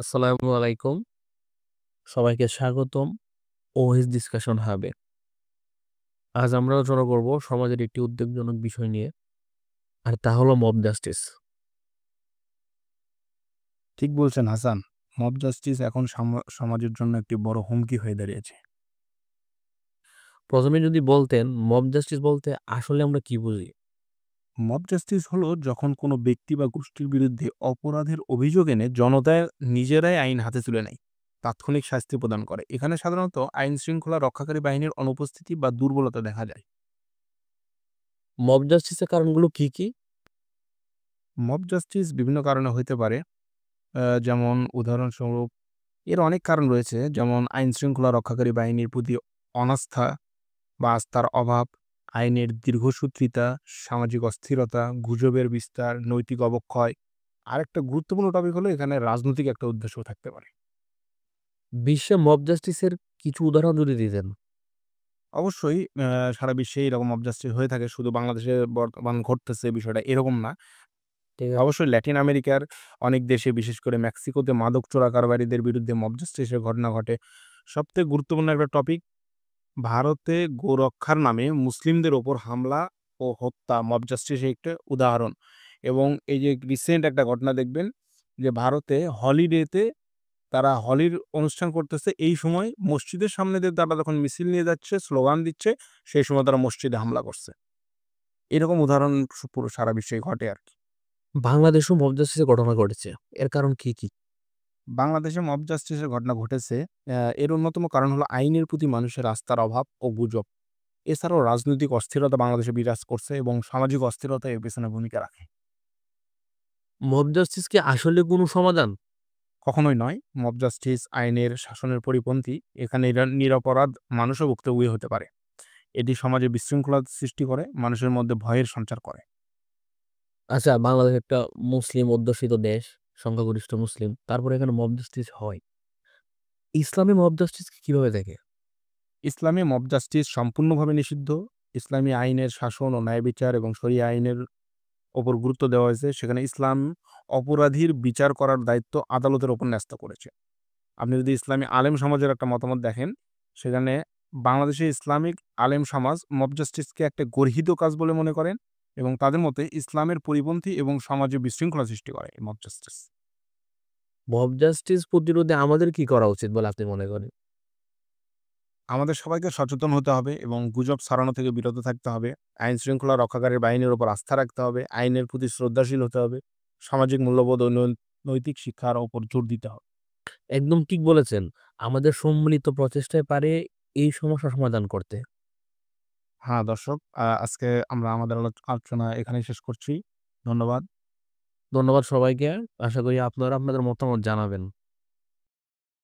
আসসালামু আলাইকুম। সবাইকে স্বাগতম ওহিস ডিসকাশন হাবে। আজ আমরা আলোচনা করব সমাজের একটি উদ্বেগজনক বিষয় নিয়ে, আর তা হলো মব জাস্টিস। ঠিক বলছেন হাসান। মব জাস্টিস এখন সমাজের জন্য একটি বড় হুমকি হয়ে দাঁড়িয়েছে। প্রথমে যদি বলতেন মব জাস্টিস বলতে আসলে আমরা কি বুঝি? মব জাস্টিস হলো যখন কোনো ব্যক্তি বা গোষ্ঠীর বিরুদ্ধে অপরাধের অভিযোগ এনে জনতায় নিজেরাই আইন হাতে তুলে নেয়, তাৎক্ষণিক শাস্তি প্রদান করে। এখানে সাধারণত আইন শৃঙ্খলা রক্ষাকারী বাহিনীর অনুপস্থিতি বা দুর্বলতা দেখা যায়। মব জাস্টিসের কারণগুলো কি কি? মব জাস্টিস বিভিন্ন কারণে হইতে পারে। যেমন উদাহরণস্বরূপ এর অনেক কারণ রয়েছে, যেমন আইন শৃঙ্খলা রক্ষাকারী বাহিনীর প্রতি অনাস্থা বা আস্থার অভাব, আইনের দীর্ঘসূত্রিতা, সামাজিক অস্থিরতা, গুজবের বিস্তার, নৈতিক অবক্ষয়। আরেকটা গুরুত্বপূর্ণ টপিক হলো এখানে রাজনৈতিক একটা উদ্দেশ্য থাকতে পারে। বিশ্বে মব জাস্টিসের কিছু উদাহরণ যদি দিতেন। অবশ্যই সারা বিশ্বে এরকম মব জাস্টিস হয়ে থাকে। শুধু বাংলাদেশে বর্তমান ঘটতেছে বিষয়টা এরকম না। ঠিক আছে। অবশ্যই ল্যাটিন আমেরিকার অনেক দেশে, বিশেষ করে মেক্সিকোতে মাদক চোরাকারবারিদের বিরুদ্ধে মব জাস্টিসের ঘটনা ঘটে। সবথেকে গুরুত্বপূর্ণ একটা টপিক, ভারতে গোরক্ষার নামে মুসলিমদের ওপর হামলা ও হত্যা মব জাস্টিসের একটা উদাহরণ। এবং এই যে রিসেন্ট একটা ঘটনা দেখবেন যে ভারতে হলিডেতে তারা হোলির অনুষ্ঠান করতেছে, এই সময় মসজিদের সামনে দিয়ে তারা যখন মিছিল নিয়ে যাচ্ছে, স্লোগান দিচ্ছে, সেই সময় তারা মসজিদে হামলা করছে। এরকম উদাহরণ পুরো সারা বিশ্বেই ঘটে আরকি। বাংলাদেশেও মব জাস্টিসের ঘটনা ঘটেছে, এর কারণ কি কি? বাংলাদেশে মব জাস্টিসের ঘটনা ঘটেছে। এর অন্যতম কারণ হলো আইনের প্রতি মানুষের আস্থার অভাব ও গুজব। এছাড়াও রাজনৈতিক অস্থিরতা বাংলাদেশে বিরাজ করছে এবং সামাজিক অস্থিরতা এর পেছনে ভূমিকা রাখে। মব জাস্টিস কি আসলে কোনো সমাধান? কখনোই নয়। মব জাস্টিস আইনের শাসনের পরিপন্থী। এখানে নিরপরাধ মানুষও ভুক্তভোগী হতে পারে। এটি সমাজে বিশৃঙ্খলা সৃষ্টি করে, মানুষের মধ্যে ভয়ের সঞ্চার করে। আচ্ছা, বাংলাদেশ একটা মুসলিম অধ্যুষিত দেশ, সংখ্যাগরিষ্ঠ মুসলিম, তারপরে এখানে মব জাস্টিস হয়। ইসলামী মব জাস্টিস কিভাবে দেখে? ইসলামে মব জাস্টিস সম্পূর্ণভাবে নিষিদ্ধ। ইসলামী আইনের শাসন ও ন্যায় বিচার এবং শরিয়া আইনের ওপর গুরুত্ব দেওয়া হয়েছে। সেখানে ইসলাম অপরাধীর বিচার করার দায়িত্ব আদালতের ওপর ন্যস্ত করেছে। আপনি যদি ইসলামী আলেম সমাজের একটা মতামত দেখেন, সেখানে বাংলাদেশে ইসলামিক আলেম সমাজ মব জাস্টিসকে একটা গর্হিত কাজ বলে মনে করেন এবং তাদের মতে ইসলামের পরিপন্থী এবং সমাজে বিশৃঙ্খলা সৃষ্টি করে এই মব জাস্টিস। মব জাস্টিস প্রতিরোধে আমাদের কি করা উচিত বলে আপনি মনে করেন? আমাদের সবাইকে সচেতন হতে হবে এবং গুজব ছড়ানো থেকে বিরত থাকতে হবে। আইন শৃঙ্খলা রক্ষাকারী বাহিনীর উপর আস্থা রাখতে হবে। আইনের প্রতি শ্রদ্ধাশীল হতে হবে। সামাজিক মূল্যবোধ ও নৈতিক শিক্ষার উপর জোর দিতে হবে। একদম ঠিক বলেছেন। আমাদের সম্মিলিত প্রচেষ্টায় পারে এই সমস্যা সমাধান করতে। হ্যাঁ, দর্শক, আজকে আমরা আমাদের আলোচনা এখানেই শেষ করছি। ধন্যবাদ। ধন্যবাদ সবাইকে। আশা করি আপনারা আপনাদের মতামত জানাবেন।